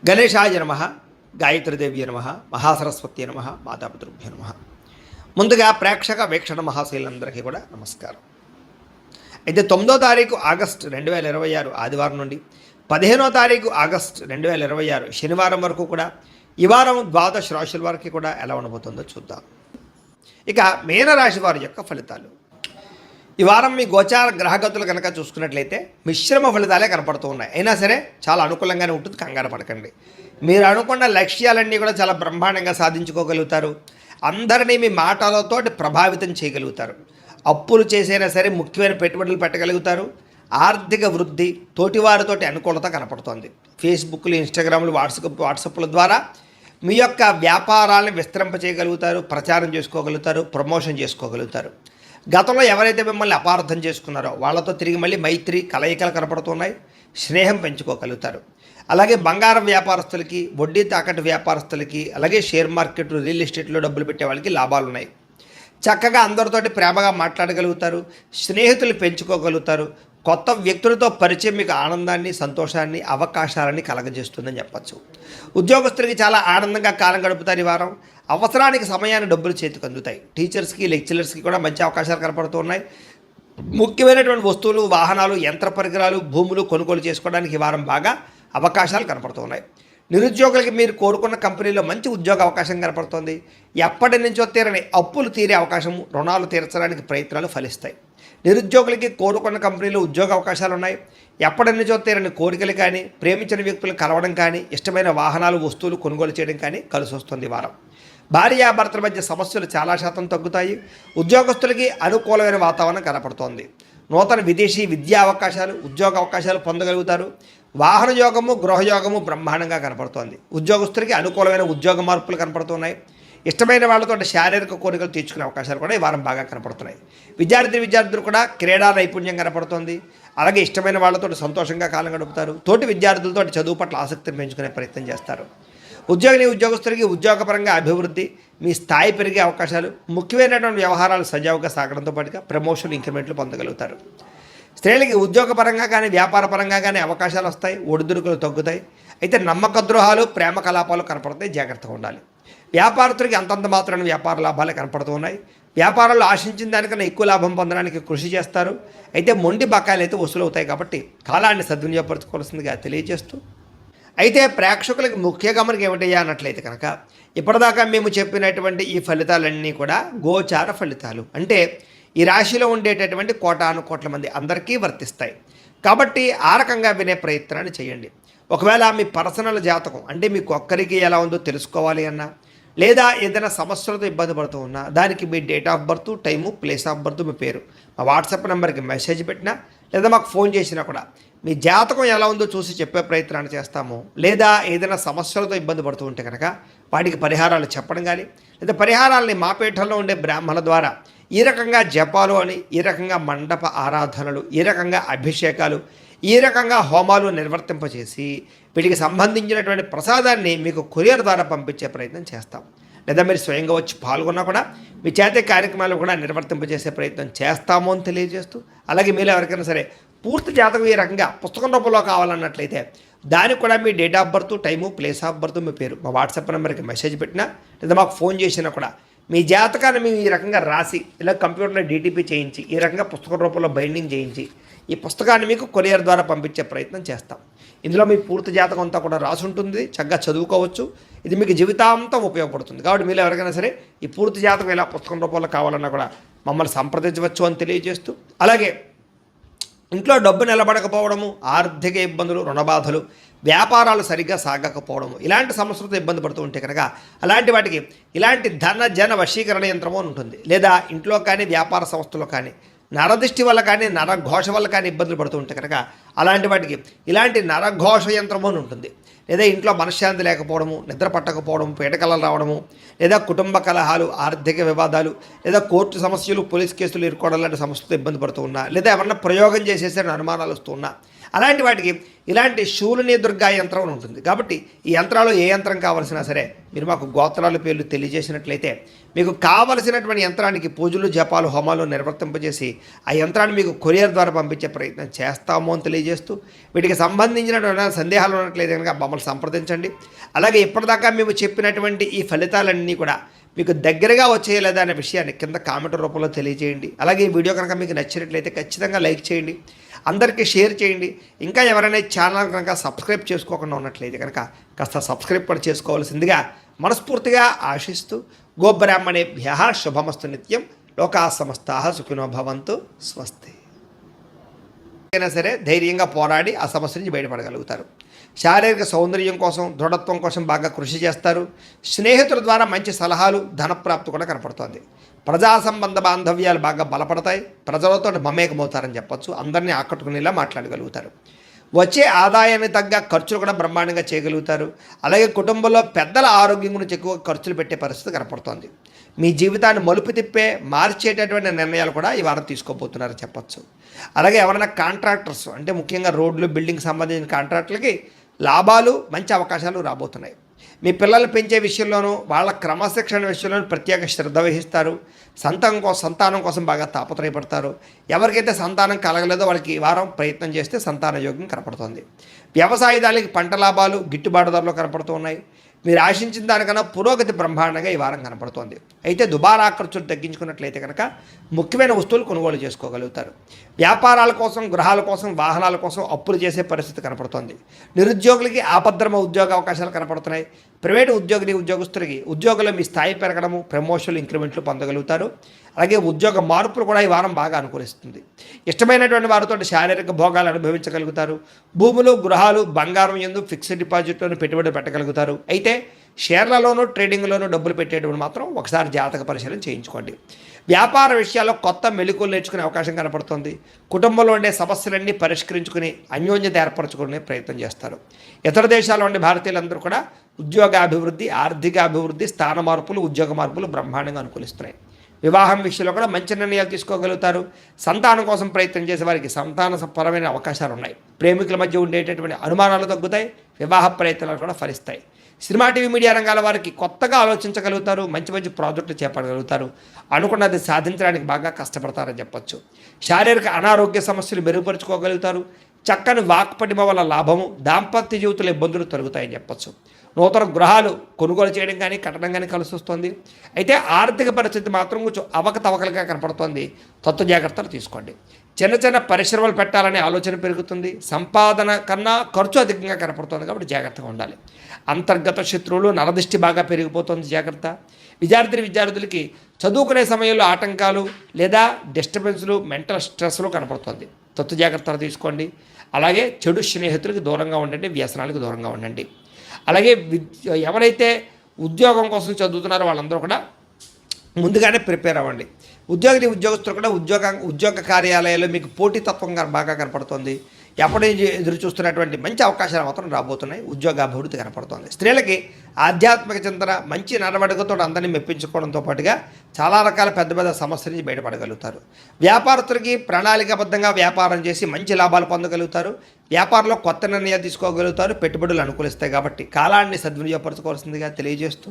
గణేశాయ నమ, గాయత్రీదేవ్య నమ, మహాసరస్వతి నమ, మాతాపితృభ్య నమ. ముందుగా ప్రేక్షక వీక్షణ మహాశైలందరికీ కూడా నమస్కారం. అయితే 9వ తారీఖు ఆగస్టు 2026 ఆదివారం నుండి 15వ తారీఖు ఆగస్టు 2026 శనివారం వరకు కూడా ఈ వారం ద్వాదశ రాశుల వారికి కూడా ఎలా ఉండబోతుందో చూద్దాం. ఇక మీనరాశి వారి యొక్క ఫలితాలు. ఈ వారం మీ గోచార గ్రహగతులు కనుక చూసుకున్నట్లయితే మిశ్రమ ఫలితాలే కనపడుతూ ఉన్నాయి. అయినా సరే చాలా అనుకూలంగానే ఉంటుంది, కంగారు పడకండి. మీరు అనుకున్న లక్ష్యాలన్నీ కూడా చాలా బ్రహ్మాండంగా సాధించుకోగలుగుతారు. అందరినీ మీ మాటలతోటి ప్రభావితం చేయగలుగుతారు. అప్పులు చేసైనా సరే ముఖ్యమైన పెట్టుబడులు పెట్టగలుగుతారు. ఆర్థిక వృద్ధి, తోటివారితోటి అనుకూలత కనపడుతోంది. ఫేస్బుక్లు, ఇన్స్టాగ్రామ్లు, వాట్సాప్ల ద్వారా మీ యొక్క వ్యాపారాలను విస్తరింపచేయగలుగుతారు, ప్రచారం చేసుకోగలుగుతారు, ప్రమోషన్ చేసుకోగలుగుతారు. గతంలో ఎవరైతే మిమ్మల్ని అపార్థం చేసుకున్నారో వాళ్ళతో తిరిగి మళ్ళీ మైత్రి కలయికలు కనపడుతున్నాయి. స్నేహం పెంచుకోగలుగుతారు. అలాగే బంగారం వ్యాపారస్తులకి, వడ్డీ తాకట్టు వ్యాపారస్తులకి, అలాగే షేర్ మార్కెట్, రియల్ ఎస్టేట్లో డబ్బులు పెట్టే వాళ్ళకి లాభాలు ఉన్నాయి. చక్కగా అందరితోటి ప్రేమగా మాట్లాడగలుగుతారు. స్నేహితులు పెంచుకోగలుగుతారు. కొత్త వ్యక్తులతో పరిచయం మీకు ఆనందాన్ని, సంతోషాన్ని, అవకాశాలని కలగజేస్తుందని చెప్పచ్చు. ఉద్యోగస్తులకి చాలా ఆనందంగా కాలం గడుపుతారు. ఈ వారం అవసరానికి సమయాన్ని డబ్బులు చేతికి అందుతాయి. టీచర్స్కి, లెక్చరర్స్కి కూడా మంచి అవకాశాలు కనపడుతూ ఉన్నాయి. ముఖ్యమైనటువంటి వస్తువులు, వాహనాలు, యంత్ర పరికరాలు, భూములు కొనుగోలు చేసుకోవడానికి ఈ వారం బాగా అవకాశాలు కనపడుతూ ఉన్నాయి. నిరుద్యోగులకి మీరు కోరుకున్న కంపెనీలో మంచి ఉద్యోగ అవకాశం కనపడుతుంది. ఎప్పటి నుంచో తీరని అప్పులు తీరే అవకాశం, రుణాలు తీర్చడానికి ప్రయత్నాలు ఫలిస్తాయి. నిరుద్యోగులకి కోరుకున్న కంపెనీలో ఉద్యోగ అవకాశాలు ఉన్నాయి. ఎప్పటి నుంచో తీరని కోరికలు కానీ, ప్రేమించిన వ్యక్తులు కలవడం కానీ, ఇష్టమైన వాహనాలు, వస్తువులు కొనుగోలు చేయడం కానీ కలిసి వస్తుంది. వారం భార్యాభర్తల మధ్య సమస్యలు చాలా శాతం తగ్గుతాయి. ఉద్యోగస్తులకి అనుకూలమైన వాతావరణం కనపడుతోంది. నూతన విదేశీ విద్యా అవకాశాలు, ఉద్యోగ అవకాశాలు పొందగలుగుతారు. వాహన యోగము, గృహయోగము బ్రహ్మాండంగా కనపడుతోంది. ఉద్యోగస్తులకి అనుకూలమైన ఉద్యోగ మార్పులు కనపడుతున్నాయి. ఇష్టమైన వాళ్ళతో శారీరక కోరికలు తీర్చుకునే అవకాశాలు కూడా ఈ వారం బాగా కనపడుతున్నాయి. విద్యార్థులు కూడా క్రీడా నైపుణ్యం కనపడుతోంది. అలాగే ఇష్టమైన వాళ్ళతో సంతోషంగా కాలం గడుపుతారు. తోటి విద్యార్థులతో చదువు పట్ల ఆసక్తిని పెంచుకునే ప్రయత్నం చేస్తారు. ఉద్యోగస్తులకి ఉద్యోగపరంగా అభివృద్ధి, మీ స్థాయి పెరిగే అవకాశాలు, ముఖ్యమైనటువంటి వ్యవహారాలు సజావుగా సాగడంతో పాటుగా ప్రమోషన్, ఇంక్రిమెంట్లు పొందగలుగుతారు. స్త్రీలకి ఉద్యోగపరంగా కానీ, వ్యాపార పరంగా కానీ అవకాశాలు వస్తాయి. ఒడిదుడుకులు తగ్గుతాయి. అయితే నమ్మక ద్రోహాలు, ప్రేమ కలాపాలు కనపడతాయి, జాగ్రత్తగా ఉండాలి. వ్యాపారస్తులకి అంతంత మాత్రమే వ్యాపార లాభాలే కనపడుతూ ఉన్నాయి. వ్యాపారాల్లో ఆశించిన దానికన్నా ఎక్కువ లాభం పొందడానికి కృషి చేస్తారు. అయితే మొండి బకాయిలు అయితే వసూలు అవుతాయి కాబట్టి కాలాన్ని సద్వినియోగపరచుకోవాల్సిందిగా తెలియజేస్తూ, అయితే ప్రేక్షకులకు ముఖ్య గమనిక ఏమిటయ్యా అన్నట్లయితే కనుక, ఇప్పటిదాకా మేము చెప్పినటువంటి ఈ ఫలితాలన్నీ కూడా గోచార ఫలితాలు. అంటే ఈ రాశిలో ఉండేటటువంటి కోటాను కోట్ల మంది అందరికీ వర్తిస్తాయి. కాబట్టి ఆ రకంగా వినే ప్రయత్నాన్ని చేయండి. ఒకవేళ మీ పర్సనల్ జాతకం అంటే మీకు ఒక్కరికి ఎలా ఉందో తెలుసుకోవాలి అన్నా, లేదా ఏదైనా సమస్యలతో ఇబ్బంది పడుతూ ఉన్నా, దానికి మీ date of birth, time, place of birth, మీ పేరు మా వాట్సాప్ నెంబర్కి మెసేజ్ పెట్టినా, లేదా మాకు ఫోన్ చేసినా కూడా మీ జాతకం ఎలా ఉందో చూసి చెప్పే ప్రయత్నాన్ని చేస్తాము. లేదా ఏదైనా సమస్యలతో ఇబ్బంది పడుతూ ఉంటే కనుక వాటికి పరిహారాలు చెప్పడం కానీ, లేదా పరిహారాలని మా పీఠంలో ఉండే బ్రాహ్మణుల ద్వారా ఈ రకంగా జపాలు అని, ఈ రకంగా మండప ఆరాధనలు, ఈ రకంగా అభిషేకాలు, ఈ రకంగా హోమాలు నిర్వర్తింపచేసి వీటికి సంబంధించినటువంటి ప్రసాదాన్ని మీకు కొరియర్ ద్వారా పంపించే ప్రయత్నం చేస్తాం. లేదా మీరు స్వయంగా వచ్చి పాల్గొన్నా కూడా మీ చేతే కార్యక్రమాలు కూడా నిర్వర్తింపజేసే ప్రయత్నం చేస్తాము అని తెలియజేస్తూ, అలాగే మీరు ఎవరికైనా సరే పూర్తి జాతకం ఈ రకంగా పుస్తకం రూపంలో కావాలన్నట్లయితే దానికి కూడా మీ date of birth, time, place of birth, మీ పేరు మా వాట్సాప్ నెంబర్కి మెసేజ్ పెట్టినా, లేదా మాకు ఫోన్ చేసినా కూడా మీ జాతకాన్ని మేము ఈ రకంగా రాసి, ఇలా కంప్యూటర్లో డీటీపీ చేయించి, ఈ రకంగా పుస్తకం రూపంలో బైండింగ్ చేయించి ఈ పుస్తకాన్ని మీకు కొరియర్ ద్వారా పంపించే ప్రయత్నం చేస్తాం. ఇందులో మీ పూర్తి జాతకం అంతా కూడా రాసి ఉంటుంది. చక్కగా చదువుకోవచ్చు. ఇది మీకు జీవితాంతం ఉపయోగపడుతుంది. కాబట్టి మీరు ఎవరికైనా సరే ఈ పూర్తి జాతకం ఇలా పుస్తకం రూపంలో కావాలన్నా కూడా మమ్మల్ని సంప్రదించవచ్చు అని తెలియజేస్తూ, అలాగే ఇంట్లో డబ్బు నిలబడకపోవడము, ఆర్థిక ఇబ్బందులు, రుణబాధలు, వ్యాపారాలు సరిగ్గా సాగకపోవడము, ఇలాంటి సమస్యలతో ఇబ్బంది పడుతూ ఉంటే కనుక అలాంటి వాటికి ఇలాంటి ధన జన వశీకరణ యంత్రము అని ఉంటుంది. లేదా ఇంట్లో కానీ, వ్యాపార సంస్థలో కానీ నరదృష్టి వల్ల కానీ, నరఘోష వల్ల కానీ ఇబ్బందులు పడుతూ ఉంటే కనుక అలాంటి వాటికి ఇలాంటి నరఘోష యంత్రము అని ఉంటుంది. లేదా ఇంట్లో మనశ్శాంతి లేకపోవడము, నిద్ర పట్టకపోవడము, పీడకలలు రావడము, లేదా కుటుంబ కలహాలు, ఆర్థిక వివాదాలు, లేదా కోర్టు సమస్యలు, పోలీస్ కేసులు ఇరుకోవడం లాంటి సమస్యలతో ఇబ్బంది పడుతూ ఉన్నా, లేదా ఎవరన్నా ప్రయోగం చేసేసరికి అనుమానాలు వస్తూ ఉన్నా, అలాంటి వాటికి ఇలాంటి శూలిని దుర్గా యంత్రం అని ఉంటుంది. కాబట్టి ఈ యంత్రాలు ఏ యంత్రం కావాల్సినా సరే మీరు మాకు గోత్రాల పేర్లు తెలియజేసినట్లయితే మీకు కావలసినటువంటి యంత్రానికి పూజలు జపాలు హోమాలు నిర్వర్తింపజేసి ఆ యంత్రాన్ని మీకు కొరియర్ ద్వారా పంపించే ప్రయత్నం చేస్తాము అని తెలియజేస్తూ వీటికి సంబంధించినటువంటి సందేహాలు ఉన్నట్లయితే కనుక మమ్మల్ని సంప్రదించండి. అలాగే ఇప్పటిదాకా మేము చెప్పినటువంటి ఈ ఫలితాలన్నీ కూడా మీకు దగ్గరగా వచ్చేయలేదా అనే విషయాన్ని కింద కామెంట్ రూపంలో తెలియజేయండి. అలాగే ఈ వీడియో కనుక మీకు నచ్చినట్లయితే ఖచ్చితంగా లైక్ చేయండి, అందరికీ షేర్ చేయండి. ఇంకా ఎవరైనా ఛానల్ కనుక సబ్స్క్రైబ్ చేసుకోకుండా ఉన్నట్లయితే కనుక కాస్త సబ్స్క్రైబ్ కూడా చేసుకోవాల్సిందిగా మనస్ఫూర్తిగా ఆశిస్తూ గోబ్రాహ్మణేభ్యః శుభమస్తు నిత్యం. లోకా సమస్తాః సుఖినో భవంతు. స్వస్తి. అయినా సరే ధైర్యంగా పోరాడి ఆ సమస్య నుంచి బయటపడగలుగుతారు. శారీరక సౌందర్యం కోసం దృఢత్వం కోసం బాగా కృషి చేస్తారు. స్నేహితుల ద్వారా మంచి సలహాలు ధనప్రాప్తి కూడా కనపడుతుంది. ప్రజా సంబంధ బాంధవ్యాలు బాగా బలపడతాయి. ప్రజలతో మమేకమవుతారని చెప్పచ్చు. అందరినీ ఆకట్టుకునేలా మాట్లాడగలుగుతారు. వచ్చే ఆదాయానికి తగ్గ ఖర్చులు కూడా బ్రహ్మాండంగా చేయగలుగుతారు. అలాగే కుటుంబంలో పెద్దల ఆరోగ్యం గురించి ఎక్కువ ఖర్చులు పెట్టే పరిస్థితి కనపడుతోంది. మీ జీవితాన్ని మలుపు తిప్పే మార్చేటటువంటి నిర్ణయాలు కూడా ఈ వారం తీసుకోబోతున్నారని చెప్పచ్చు. అలాగే ఎవరైనా కాంట్రాక్టర్స్ అంటే ముఖ్యంగా రోడ్లు బిల్డింగ్ సంబంధించిన కాంట్రాక్టులకి లాభాలు మంచి అవకాశాలు రాబోతున్నాయి. మీ పిల్లలు పెంచే విషయంలోనూ వాళ్ళ క్రమశిక్షణ విషయంలోనూ ప్రత్యేక శ్రద్ధ వహిస్తారు. సంతానం కోసం బాగా తాపత్రయపడతారు. ఎవరికైతే సంతానం కలగలేదో వాళ్ళకి ఈ వారం ప్రయత్నం చేస్తే సంతాన యోగ్యం కనపడుతుంది. వ్యవసాయదారులకి పంట లాభాలు గిట్టుబాటు ధరలో కనపడుతూ ఉన్నాయి. మీరు ఆశించిన దానికన్నా పురోగతి బ్రహ్మాండంగా ఈ వారం కనపడుతోంది. అయితే దుబారా ఖర్చులు తగ్గించుకున్నట్లయితే కనుక ముఖ్యమైన వస్తువులు కొనుగోలు చేసుకోగలుగుతారు. వ్యాపారాల కోసం గృహాల కోసం వాహనాల కోసం అప్పులు చేసే పరిస్థితి కనపడుతోంది. నిరుద్యోగులకి ఆపద్రమ ఉద్యోగ అవకాశాలు కనపడుతున్నాయి. ప్రైవేటు ఉద్యోగస్తులకి ఉద్యోగంలో మీ స్థాయి పెరగడము, ప్రమోషన్లు ఇంక్రిమెంట్లు పొందగలుగుతారు. అలాగే ఉద్యోగ మార్పులు కూడా ఈ వారం బాగా అనుకూలిస్తుంది. ఇష్టమైనటువంటి వారితో శారీరక భోగాలు అనుభవించగలుగుతారు. భూములు గృహాలు బంగారం యందు ఫిక్స్డ్ డిపాజిట్లోనూ పెట్టుబడులు పెట్టగలుగుతారు. అయితే షేర్లలోనూ ట్రేడింగ్లోనూ డబ్బులు పెట్టేటప్పుడు మాత్రం ఒకసారి జాతక పరిశీలన చేయించుకోండి. వ్యాపార విషయాల్లో కొత్త మెళుకువలు నేర్చుకునే అవకాశం కనపడుతుంది. కుటుంబంలో ఉండే సమస్యలన్నీ పరిష్కరించుకుని అన్యోన్యత ఏర్పరచుకునే ప్రయత్నం చేస్తారు. ఇతర దేశాల్లో ఉండే భారతీయులందరూ కూడా ఉద్యోగాభివృద్ధి, ఆర్థిక అభివృద్ధి, స్థాన మార్పులు, ఉద్యోగ మార్పులు బ్రహ్మాండంగా అనుకూలిస్తున్నాయి. వివాహం విషయంలో కూడా మంచి నిర్ణయాలు తీసుకోగలుగుతారు. సంతానం కోసం ప్రయత్నం చేసే వారికి సంతానపరమైన అవకాశాలు ఉన్నాయి. ప్రేమికుల మధ్య ఉండేటటువంటి అనుమానాలు తగ్గుతాయి. వివాహ ప్రయత్నాలు కూడా ఫలిస్తాయి. సినిమా టీవీ మీడియా రంగాల వారికి కొత్తగా ఆలోచించగలుగుతారు. మంచి మంచి ప్రాజెక్టులు చేపట్టగలుగుతారు. అనుకున్నది సాధించడానికి బాగా కష్టపడతారని చెప్పచ్చు. శారీరక అనారోగ్య సమస్యలు మెరుగుపరుచుకోగలుగుతారు. చక్కని వాక్పటిమ వల్ల లాభము, దాంపత్య జీవితంలో ఇబ్బందులు తొలగుతాయని చెప్పచ్చు. నూతన గృహాలు కొనుగోలు చేయడం కానీ కట్టడం కానీ కలిసి వస్తుంది. అయితే ఆర్థిక పరిస్థితి మాత్రం కొంచెం అవకతవకలుగా కనపడుతోంది. తత్వ జాగ్రత్తలు తీసుకోండి. చిన్న చిన్న పరిశ్రమలు పెట్టాలనే ఆలోచన పెరుగుతుంది. సంపాదన కన్నా ఖర్చు అధికంగా కనపడుతుంది. కాబట్టి జాగ్రత్తగా ఉండాలి. అంతర్గత శత్రువులు నరదృష్టి బాగా పెరిగిపోతుంది. జాగ్రత్త. విద్యార్థులకి చదువుకునే సమయంలో ఆటంకాలు లేదా డిస్టర్బెన్స్లు, మెంటల్ స్ట్రెస్లు కనపడుతుంది. తత్వ జాగ్రత్తలు తీసుకోండి. అలాగే చెడు స్నేహితులకి దూరంగా ఉండండి. వ్యసనాలకు దూరంగా ఉండండి. అలాగే ఎవరైతే ఉద్యోగం కోసం చదువుతున్నారో వాళ్ళందరూ కూడా ముందుగానే ప్రిపేర్ అవ్వండి. ఉద్యోగస్తులు కూడా ఉద్యోగ కార్యాలయాల్లో మీకు పోటీతత్వంగా బాగా కనపడుతుంది. ఎప్పటి నుంచి ఎదురు చూస్తున్నటువంటి మంచి అవకాశాలు మాత్రం రాబోతున్నాయి. ఉద్యోగాభివృద్ధి కనపడుతుంది. స్త్రీలకి ఆధ్యాత్మిక చింతన, మంచి నడవడికతో అందరినీ మెప్పించుకోవడంతో పాటుగా చాలా రకాల పెద్ద పెద్ద సమస్యల నుంచి బయటపడగలుగుతారు. వ్యాపారస్తులకి ప్రణాళికాబద్ధంగా వ్యాపారం చేసి మంచి లాభాలు పొందగలుగుతారు. వ్యాపారంలో కొత్త నిర్ణయాలు తీసుకోగలుగుతారు. పెట్టుబడులు అనుకూలిస్తాయి. కాబట్టి కాలాన్ని సద్వినియోగపరచుకోవాల్సిందిగా తెలియజేస్తూ